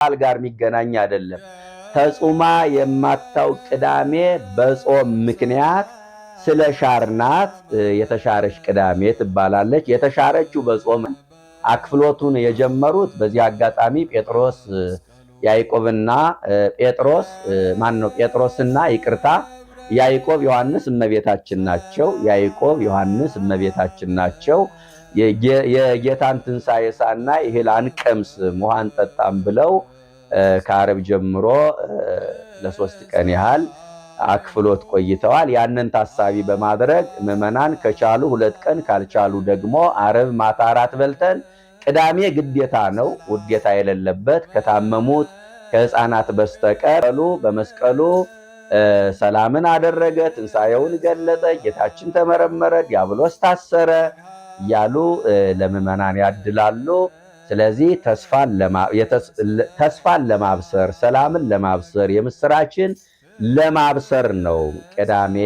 ከበዓል ጋር የሚገናኝ አይደለም። ተጾማ የማታውቅ ቅዳሜ በጾም ምክንያት ስለሻርናት የተሻረች ቅዳሜ ትባላለች። የተሻረችው በጾም አክፍሎቱን የጀመሩት በዚህ አጋጣሚ ጴጥሮስ ያዕቆብና ጴጥሮስና ያዕቆብ ዮሐንስ እመቤታችን ናቸው። ያዕቆብ ዮሐንስ እመቤታችን ናቸው። የጌታን ትንሣኤ ሳናይ እህል አንቀምስ ውሃ አንጠጣም ብለው ከዓርብ ጀምሮ ለ3 ቀን ያህል አክፍሎት ቆይተዋል። ያንን ታሳቢ በማድረግ ምዕመናን ከቻሉ 2 ቀን ካልቻሉ ደግሞ ዓርብ ማታ እራት በልተን ቅዳሜ ግዴታ ነው ውዴታ የሌለበት ከታመሙት ከሕፃናት በስተቀር በመስቀሉ ሰላምን አደረገ፣ ትንሣኤውን ገለጠ፣ ጌታችን ተመረመረ፣ ዲያብሎስ ታሰረ እያሉ ለምዕመናን ያድላሉ። ስለዚህ ተስፋን ለማብሰር ሰላምን ለማብሰር የምስራችን ለማብሰር ነው ቅዳሜ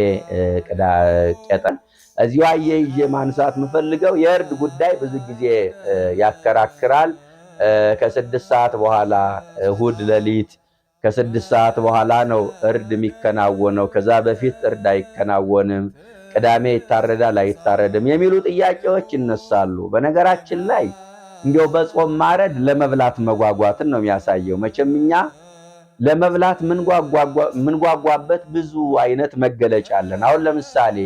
ቀጠን። እዚሁ አየይዤ ማንሳት የምፈልገው የእርድ ጉዳይ ብዙ ጊዜ ያከራክራል። ከ6 ሰዓት በኋላ እሁድ ሌሊት ከ6 ሰዓት በኋላ ነው እርድ የሚከናወነው። ከዛ በፊት እርድ አይከናወንም። ቅዳሜ ይታረዳል አይታረድም የሚሉ ጥያቄዎች ይነሳሉ። በነገራችን ላይ እንዲያው በጾም ማረድ ለመብላት መጓጓትን ነው የሚያሳየው። መቼም እኛ ለመብላት ምንጓጓበት ብዙ አይነት መገለጫ አለን። አሁን ለምሳሌ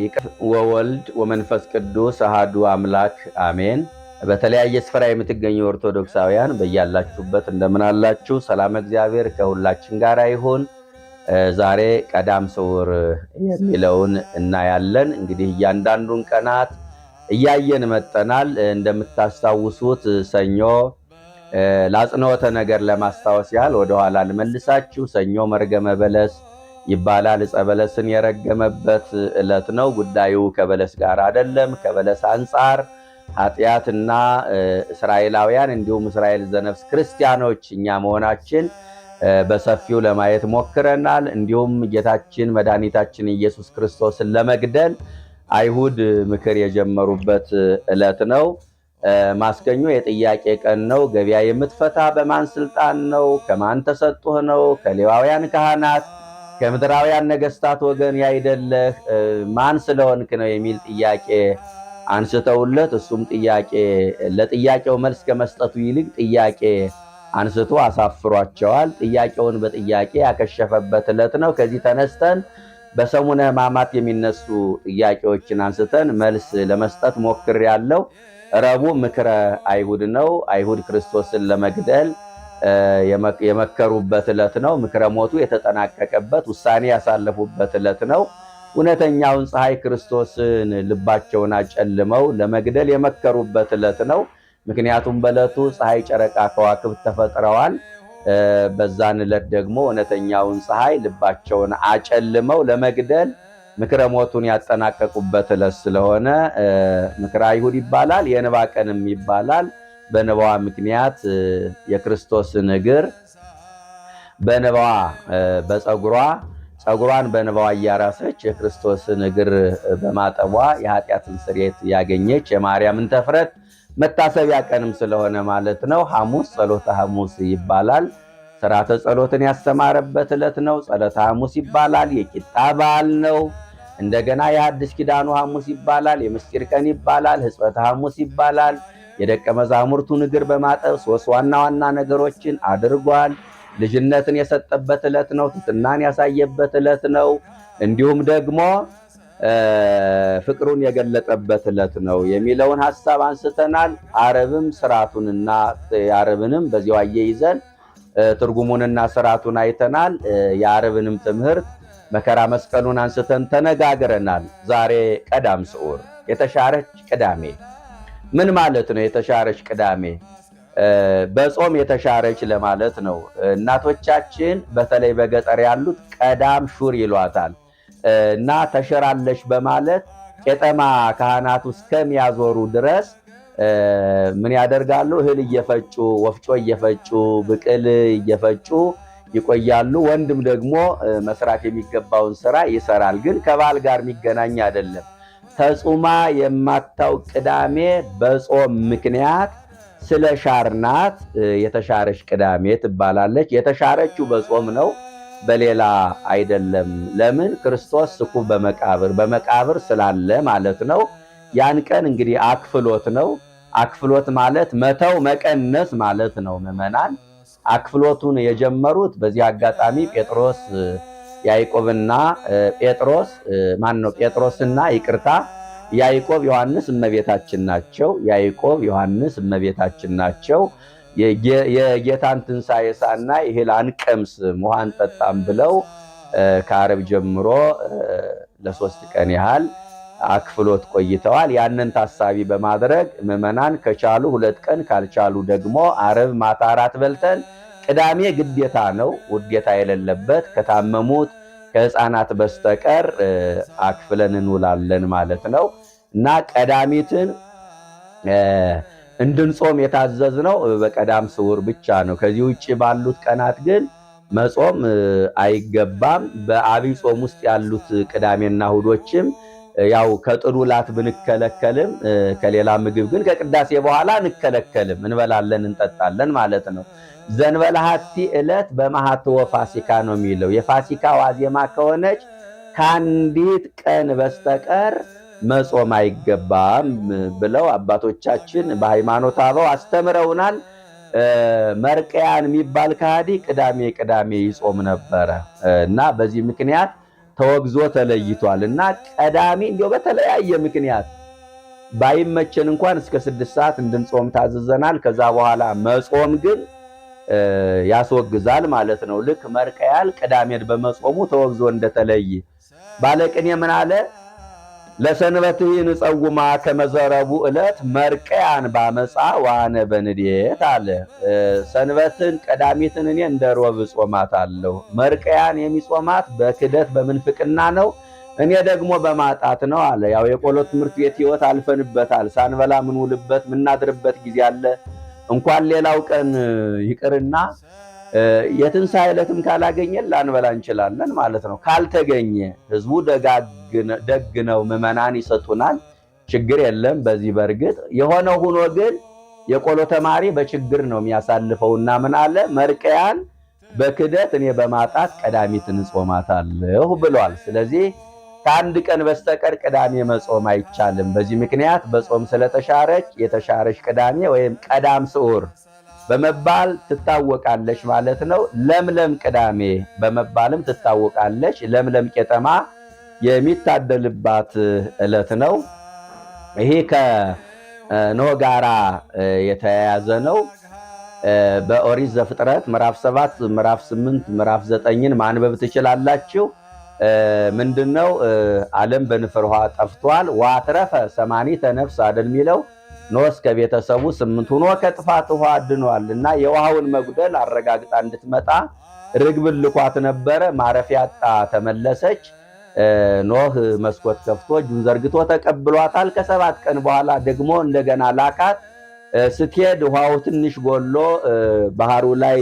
ወወልድ ወመንፈስ ቅዱስ አሃዱ አምላክ አሜን። በተለያየ ስፍራ የምትገኙ ኦርቶዶክሳውያን በያላችሁበት እንደምን አላችሁ? ሰላም እግዚአብሔር ከሁላችን ጋር ይሁን። ዛሬ ቀዳም ስዑር የሚለውን እናያለን። እንግዲህ እያንዳንዱን ቀናት እያየን መጠናል። እንደምታስታውሱት ሰኞ ለአጽንዖተ ነገር ለማስታወስ ያህል ወደኋላ ልመልሳችሁ። ሰኞ መርገመ በለስ ይባላል። ዕፀ በለስን የረገመበት ዕለት ነው። ጉዳዩ ከበለስ ጋር አይደለም። ከበለስ አንጻር ኃጢአትና እስራኤላውያን እንዲሁም እስራኤል ዘነፍስ ክርስቲያኖች እኛ መሆናችን በሰፊው ለማየት ሞክረናል። እንዲሁም ጌታችን መድኃኒታችን ኢየሱስ ክርስቶስን ለመግደል አይሁድ ምክር የጀመሩበት ዕለት ነው። ማስከኞ የጥያቄ ቀን ነው። ገበያ የምትፈታ በማን ስልጣን ነው? ከማን ተሰጥቶህ ነው? ከሌዋውያን ካህናት ከምድራውያን ነገስታት ወገን ያይደለህ ማን ስለሆንክ ነው የሚል ጥያቄ አንስተውለት እሱም ለጥያቄው መልስ ከመስጠቱ ይልቅ ጥያቄ አንስቶ አሳፍሯቸዋል። ጥያቄውን በጥያቄ ያከሸፈበት ዕለት ነው። ከዚህ ተነስተን በሰሙነ ሕማማት የሚነሱ ጥያቄዎችን አንስተን መልስ ለመስጠት ሞክሬያለሁ። ረቡዕ ምክረ አይሁድ ነው። አይሁድ ክርስቶስን ለመግደል የመከሩበት ዕለት ነው። ምክረ ሞቱ የተጠናቀቀበት ውሳኔ ያሳለፉበት ዕለት ነው። እውነተኛውን ፀሐይ ክርስቶስን ልባቸውን አጨልመው ለመግደል የመከሩበት ዕለት ነው። ምክንያቱም በዕለቱ ፀሐይ፣ ጨረቃ፣ ከዋክብት ተፈጥረዋል። በዛን ዕለት ደግሞ እውነተኛውን ፀሐይ ልባቸውን አጨልመው ለመግደል ምክረ ሞቱን ያጠናቀቁበት ዕለት ስለሆነ ምክረ አይሁድ ይባላል። የንባ ቀንም ይባላል። በንባዋ ምክንያት የክርስቶስን እግር በንባዋ ፀጉሯን በንባዋ እያራሰች የክርስቶስን እግር በማጠቧ የኃጢአትን ስርየት ያገኘች የማርያምን ተፍረት መታሰቢያ ቀንም ስለሆነ ማለት ነው። ሐሙስ ጸሎተ ሐሙስ ይባላል። ሥርዓተ ጸሎትን ያስተማረበት ዕለት ነው። ጸሎተ ሐሙስ ይባላል። የቂጣ በዓል ነው። እንደገና የሐዲስ ኪዳኑ ሐሙስ ይባላል። የምስጢር ቀን ይባላል። ሕጽበተ ሐሙስ ይባላል። የደቀ መዛሙርቱን እግር በማጠብ 3 ዋና ዋና ነገሮችን አድርጓል። ልጅነትን የሰጠበት ዕለት ነው። ትሕትናን ያሳየበት ዕለት ነው። እንዲሁም ደግሞ ፍቅሩን የገለጠበት ዕለት ነው የሚለውን ሐሳብ አንስተናል። ዓርብም ሥርዓቱንና የዓርብንም በዚያው አያይዘን ትርጉሙንና ሥርዓቱን አይተናል። የዓርብንም ትምህርት መከራ መስቀሉን አንስተን ተነጋግረናል። ዛሬ ቀዳም ስዑር የተሻረች ቅዳሜ ምን ማለት ነው? የተሻረች ቅዳሜ በጾም የተሻረች ለማለት ነው። እናቶቻችን በተለይ በገጠር ያሉት ቀዳም ሹር ይሏታል እና ተሽራለች በማለት ቄጠማ ካህናቱ እስከሚያዞሩ ድረስ ምን ያደርጋሉ? እህል እየፈጩ ወፍጮ እየፈጩ ብቅል እየፈጩ ይቆያሉ። ወንድም ደግሞ መስራት የሚገባውን ስራ ይሰራል። ግን ከበዓል ጋር የሚገናኝ አይደለም። ተጾማ የማታውቅ ቅዳሜ በጾም ምክንያት ስለ ሻርናት የተሻረች ቅዳሜ ትባላለች። የተሻረችው በጾም ነው፣ በሌላ አይደለም። ለምን? ክርስቶስ ስኩ በመቃብር ስላለ ማለት ነው። ያን ቀን እንግዲህ አክፍሎት ነው። አክፍሎት ማለት መተው መቀነስ ማለት ነው። ምዕመናን አክፍሎቱን የጀመሩት በዚህ አጋጣሚ ጴጥሮስ ያዕቆብና ጴጥሮስና ያዕቆብ ዮሐንስ እመቤታችን ናቸው። ያዕቆብ ዮሐንስ እመቤታችን ናቸው። የጌታን ትንሣኤ ሳናይ እህል አንቀምስም ውሃ አንጠጣም ብለው ከዓርብ ጀምሮ ለ3 ቀን ያህል አክፍሎት ቆይተዋል። ያንን ታሳቢ በማድረግ ምዕመናን ከቻሉ 2 ቀን ካልቻሉ ደግሞ ዓርብ ማታ እራት በልተን ቅዳሜ ግዴታ ነው፣ ውዴታ የሌለበት ከታመሙት ከሕፃናት በስተቀር አክፍለን እንውላለን ማለት ነው። እና ቀዳሚትን እንድንጾም የታዘዝነው በቀዳም ስዑር ብቻ ነው። ከዚህ ውጭ ባሉት ቀናት ግን መጾም አይገባም። በዐቢይ ጾም ውስጥ ያሉት ቅዳሜና እሑዶችም ያው ከጥሉላት ብንከለከልም ከሌላ ምግብ ግን ከቅዳሴ በኋላ እንከለከልም፣ እንበላለን እንጠጣለን ማለት ነው። ዘንበለ ሀቲ ዕለት በማኅትወ ፋሲካ ነው የሚለው። የፋሲካ ዋዜማ ከሆነች ከአንዲት ቀን በስተቀር መጾም አይገባም ብለው አባቶቻችን በሃይማኖተ አበው አስተምረውናል። መርቅያን የሚባል ከሃዲ ቅዳሜ ይጾም ነበረ እና በዚህ ምክንያት ተወግዞ ተለይቷል። እና ቀዳሚ እንዲያው በተለያየ ምክንያት ባይመቸን እንኳን እስከ 6 ሰዓት እንድንጾም ታዝዘናል። ከዛ በኋላ መጾም ግን ያስወግዛል ማለት ነው። ልክ መርቅያን ቅዳሜን በመጾሙ ተወግዞ እንደተለየ ባለቅኔ ምን አለ? ለሰንበትህ ንጸውማ ከመዘረቡ ዕለት መርቅያን ባመፃ ዋነ በንዴት አለ። ሰንበትን ቀዳሚትን እኔ እንደ ሮብ ጾማታለሁ። መርቅያን የሚጾማት በክደት በምንፍቅና ነው፣ እኔ ደግሞ በማጣት ነው አለ። ያው የቆሎ ትምህርት ቤት ሕይወት አልፈንበታል። ሳንበላ ምንውልበት ምናድርበት ጊዜ አለ። እንኳን ሌላው ቀን ይቅርና የትንሣኤ ዕለትም ካላገኘን ላንበላ እንችላለን ማለት ነው። ካልተገኘ ህዝቡ ደግ ነው፣ ምዕመናን ይሰጡናል፣ ችግር የለም በዚህ። በእርግጥ የሆነ ሆኖ ግን የቆሎ ተማሪ በችግር ነው የሚያሳልፈውና ምን አለ? መርቅያን በክደት እኔ በማጣት ቀዳሚትን እጾማታለሁ ብሏል። ስለዚህ ከአንድ ቀን በስተቀር ቅዳሜ መጾም አይቻልም። በዚህ ምክንያት በጾም ስለተሻረች የተሻረች ቅዳሜ ወይም ቀዳም ስዑር በመባል ትታወቃለች ማለት ነው። ለምለም ቅዳሜ በመባልም ትታወቃለች። ለምለም ቄጠማ የሚታደልባት ዕለት ነው። ይሄ ከኖህ ጋራ የተያያዘ ነው። በኦሪት ዘፍጥረት ምዕራፍ 7 ምዕራፍ 8 ምዕራፍ 9ን ማንበብ ትችላላችሁ። ምንድነው? ዓለም በንፍር ውሃ ጠፍቷል። ዋትረፈ 80 ነፍስ አይደል የሚለው ኖህ ከቤተሰቡ 8 ሆኖ ከጥፋት ውሃ አድኗል። እና የውሃውን መጉደል አረጋግጣ እንድትመጣ ርግብን ልኳት ነበረ። ማረፊያ አጣ ተመለሰች። ኖህ መስኮት ከፍቶ እጁን ዘርግቶ ተቀብሏታል። ከ7 ቀን በኋላ ደግሞ እንደገና ላካት። ስትሄድ ውሃው ትንሽ ጎሎ ባህሩ ላይ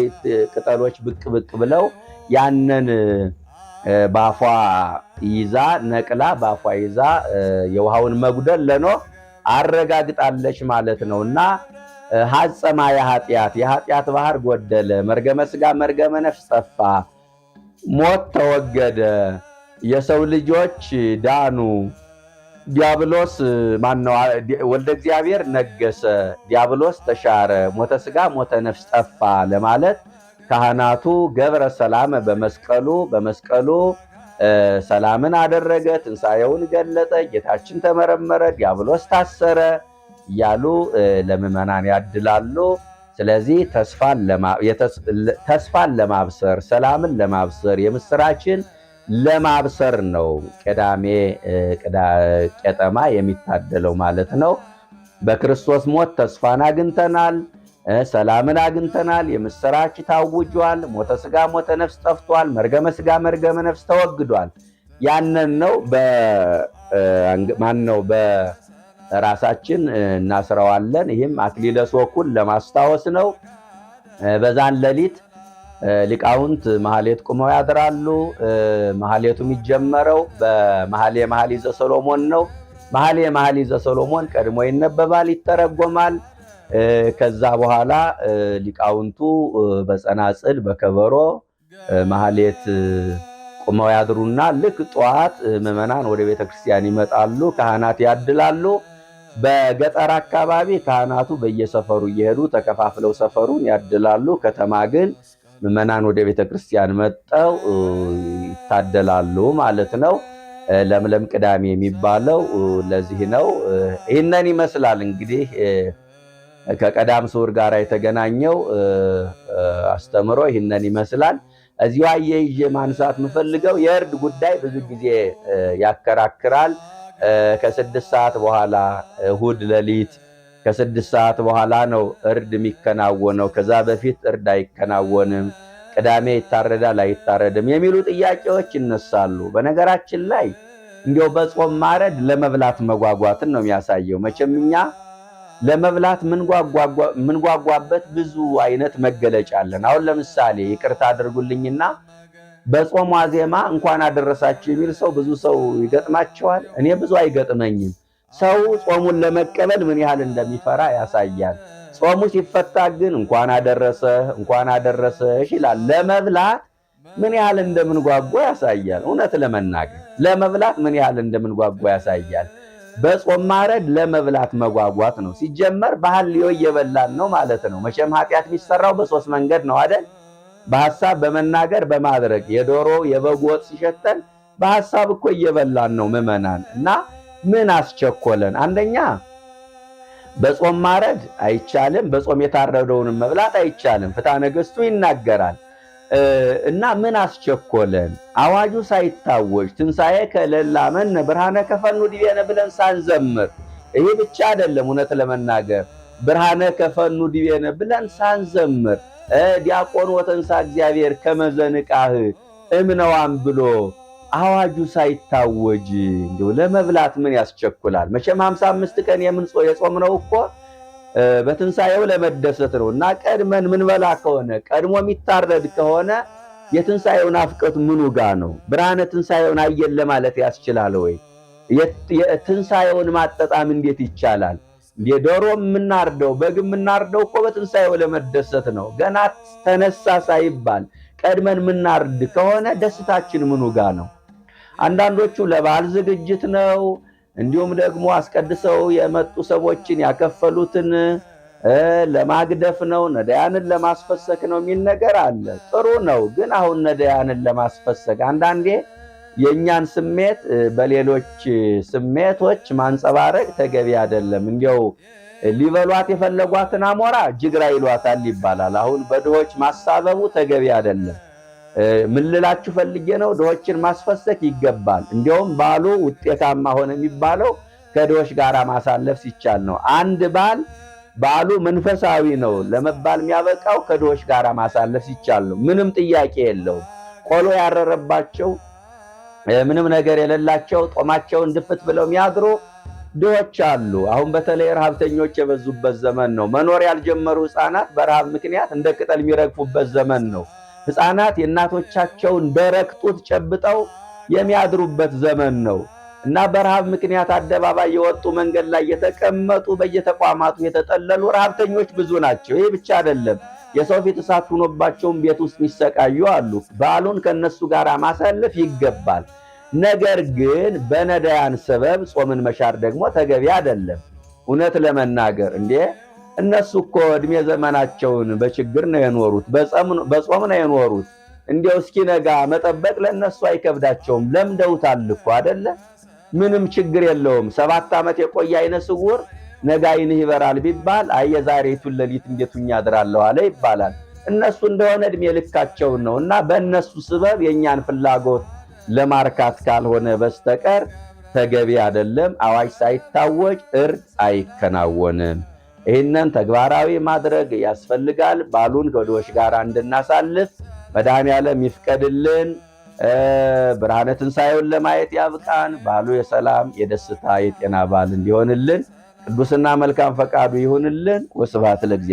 ቅጠሎች ብቅ ብለው ያንን ባፏ ይዛ ነቅላ ባፏ ይዛ የውሃውን መጉደል ለኖህ አረጋግጣለች ማለት ነውና ሐጸማ የኃጢአት ባህር ጎደለ፣ መርገመ ሥጋ መርገመ ነፍስ ጠፋ፣ ሞት ተወገደ፣ የሰው ልጆች ዳኑ፣ ዲያብሎስ ወልደ እግዚአብሔር ነገሰ፣ ዲያብሎስ ተሻረ፣ ሞተ ሥጋ ሞተ ነፍስ ጠፋ ለማለት ካህናቱ ገብረ ሰላም በመስቀሉ ሰላምን አደረገ፣ ትንሣኤውን ገለጠ፣ ጌታችን ተመረመረ፣ ዲያብሎስ ታሰረ እያሉ ለምዕመናን ያድላሉ። ስለዚህ ተስፋን ለማብሰር ሰላምን ለማብሰር የምስራችን ለማብሰር ነው ቅዳሜ ቄጠማ የሚታደለው ማለት ነው። በክርስቶስ ሞት ተስፋን አግኝተናል፣ ሰላምን አግኝተናል። የምስራች ታውጇል። ሞተ ሥጋ ሞተ ነፍስ ጠፍቷል። መርገመ ሥጋ መርገመ ነፍስ ተወግዷል። ያንን ነው በራሳችን እናስረዋለን። ይህም አክሊለ ሦኩን ለማስታወስ ነው። በዛን ሌሊት ሊቃውንት ማህሌት ቁመው ያድራሉ። ማህሌቱ የሚጀመረው በመኃልየ መኃልይ ዘሰሎሞን ነው። መኃልየ መኃልይ ዘሰሎሞን ቀድሞ ይነበባል፣ ይተረጎማል። ከዛ በኋላ ሊቃውንቱ በጸናጽል በከበሮ ማህሌት ቆመው ያድሩና ልክ ጠዋት ምዕመናን ወደ ቤተክርስቲያን ይመጣሉ፣ ካህናት ያድላሉ። በገጠር አካባቢ ካህናቱ በየሰፈሩ እየሄዱ ተከፋፍለው ሰፈሩን ያድላሉ። ከተማ ግን ምዕመናን ወደ ቤተክርስቲያን መጠው ይታደላሉ ማለት ነው። ለምለም ቅዳሜ የሚባለው ለዚህ ነው። ይህንን ይመስላል እንግዲህ ከቀዳም ስዑር ጋር የተገናኘው አስተምሮ ይህንን ይመስላል። እዚሁ አያይዤ ማንሳት የምፈልገው የእርድ ጉዳይ ብዙ ጊዜ ያከራክራል። ከ6 ሰዓት በኋላ እሁድ ሌሊት ከ6 ሰዓት በኋላ ነው እርድ የሚከናወነው። ከዛ በፊት እርድ አይከናወንም። ቅዳሜ ይታረዳል አይታረድም የሚሉ ጥያቄዎች ይነሳሉ። በነገራችን ላይ እንዲያው በጾም ማረድ ለመብላት መጓጓትን ነው የሚያሳየው። መቼም እኛ ለመብላት ምንጓጓበት ብዙ አይነት መገለጫ አለን። አሁን ለምሳሌ ይቅርታ አድርጉልኝና በጾም ዋዜማ እንኳን አደረሳችሁ የሚል ሰው ብዙ ሰው ይገጥማቸዋል። እኔ ብዙ አይገጥመኝም። ሰው ጾሙን ለመቀበል ምን ያህል እንደሚፈራ ያሳያል። ጾሙ ሲፈታ ግን እንኳን አደረሰሽ ይላል። ለመብላት ምን ያህል እንደምንጓጓ ያሳያል። እውነት ለመናገር ለመብላት ምን ያህል እንደምንጓጓ ያሳያል። በጾም ማረድ ለመብላት መጓጓት ነው። ሲጀመር በሐልዮ እየበላን ነው ማለት ነው። መቼም ኃጢአት የሚሰራው በሶስት መንገድ ነው አይደል? በሐሳብ፣ በመናገር፣ በማድረግ። የዶሮ የበግ ወጥ ሲሸተን በሐሳብ እኮ እየበላን ነው ምዕመናን። እና ምን አስቸኮለን? አንደኛ በጾም ማረድ አይቻልም። በጾም የታረደውንም መብላት አይቻልም። ፍትሐ ነገሥቱ ይናገራል። እና ምን አስቸኮለን? አዋጁ ሳይታወጅ ትንሣኤ ከለላመን ብርሃነ ከፈኑ ዲቤነ ብለን ሳንዘምር፣ ይሄ ብቻ አይደለም። እውነት ለመናገር ብርሃነ ከፈኑ ዲቤነ ብለን ሳንዘምር ዲያቆን ወተንሳ እግዚአብሔር ከመዘንቃህ እምነዋም ብሎ አዋጁ ሳይታወጅ እንደው ለመብላት ምን ያስቸኩላል? መቼም 55 ቀን የጾምነው እኮ በትንሣኤው ለመደሰት ነው። እና ቀድመን ምንበላ ከሆነ ቀድሞ የሚታረድ ከሆነ የትንሣኤው ናፍቀት ምኑ ጋ ነው? ብርሃነ ትንሣኤውን አየን ለማለት ያስችላል ወይ? የትንሣኤውን ማጠጣም እንዴት ይቻላል? የዶሮ የምናርደው በግ የምናርደው እኮ በትንሣኤው ለመደሰት ነው። ገና ተነሳ ሳይባል ቀድመን ምናርድ ከሆነ ደስታችን ምኑ ጋ ነው? አንዳንዶቹ ለበዓል ዝግጅት ነው፣ እንዲሁም ደግሞ አስቀድሰው የመጡ ሰዎችን ያከፈሉትን ለማግደፍ ነው፣ ነዳያንን ለማስፈሰክ ነው የሚል ነገር አለ። ጥሩ ነው። ግን አሁን ነዳያንን ለማስፈሰክ አንዳንዴ የእኛን ስሜት በሌሎች ስሜቶች ማንጸባረቅ ተገቢ አይደለም። እንዲያው ሊበሏት የፈለጓትን አሞራ ጅግራ ይሏታል ይባላል። አሁን በድሆች ማሳበቡ ተገቢ አይደለም። ምን ልላችሁ ፈልጌ ነው፣ ድሆችን ማስፈሰክ ይገባል። እንዲያውም ባሉ ውጤታማ ሆነ የሚባለው ከድሆች ጋር ማሳለፍ ሲቻል ነው። አንድ ባሉ መንፈሳዊ ነው ለመባል የሚያበቃው ከድሆች ጋር ማሳለፍ ሲቻል ነው። ምንም ጥያቄ የለውም። ቆሎ ያረረባቸው ምንም ነገር የሌላቸው ጦማቸውን ድፍት ብለው የሚያድሩ ድሆች አሉ። አሁን በተለይ ረሃብተኞች የበዙበት ዘመን ነው። መኖር ያልጀመሩ ሕፃናት በረሃብ ምክንያት እንደ ቅጠል የሚረግፉበት ዘመን ነው። ሕፃናት የእናቶቻቸውን ደረቅ ጡት ጨብጠው የሚያድሩበት ዘመን ነው እና በረሃብ ምክንያት አደባባይ የወጡ መንገድ ላይ የተቀመጡ በየተቋማቱ የተጠለሉ ረሃብተኞች ብዙ ናቸው። ይህ ብቻ አይደለም፣ የሰው ፊት እሳት ሆኖባቸውም ቤት ውስጥ የሚሰቃዩ አሉ። በዓሉን ከነሱ ጋር ማሳለፍ ይገባል። ነገር ግን በነዳያን ሰበብ ጾምን መሻር ደግሞ ተገቢ አይደለም። እውነት ለመናገር እነሱ እኮ እድሜ ዘመናቸውን በችግር ነው የኖሩት፣ በጾም ነው የኖሩት። እንዲያው እስኪነጋ መጠበቅ ለነሱ አይከብዳቸውም። ለምደውታል እኮ አይደለ? ምንም ችግር የለውም። 7 ዓመት የቆየ አይነ ስውር ነገ ዓይንህ ይበራል ቢባል የዛሬቱን ሌሊት እንዴት ሁኜ አድራለሁ አለ ይባላል። እነሱ እንደሆነ እድሜ ልካቸውን ነው እና በእነሱ ስበብ የእኛን ፍላጎት ለማርካት ካልሆነ በስተቀር ተገቢ አይደለም። አዋጅ ሳይታወጅ እርድ አይከናወንም። ይህንን ተግባራዊ ማድረግ ያስፈልጋል። በዓሉን ከድሆች ጋር እንድናሳልፍ መድኃኔዓለም ይፍቀድልን። ብርሃነ ትንሣኤውን ለማየት ያብቃን። በዓሉ የሰላም የደስታ የጤና በዓል እንዲሆንልን ቅዱስና መልካም ፈቃዱ ይሁንልን። ወስብሐት ለእግዚአብሔር።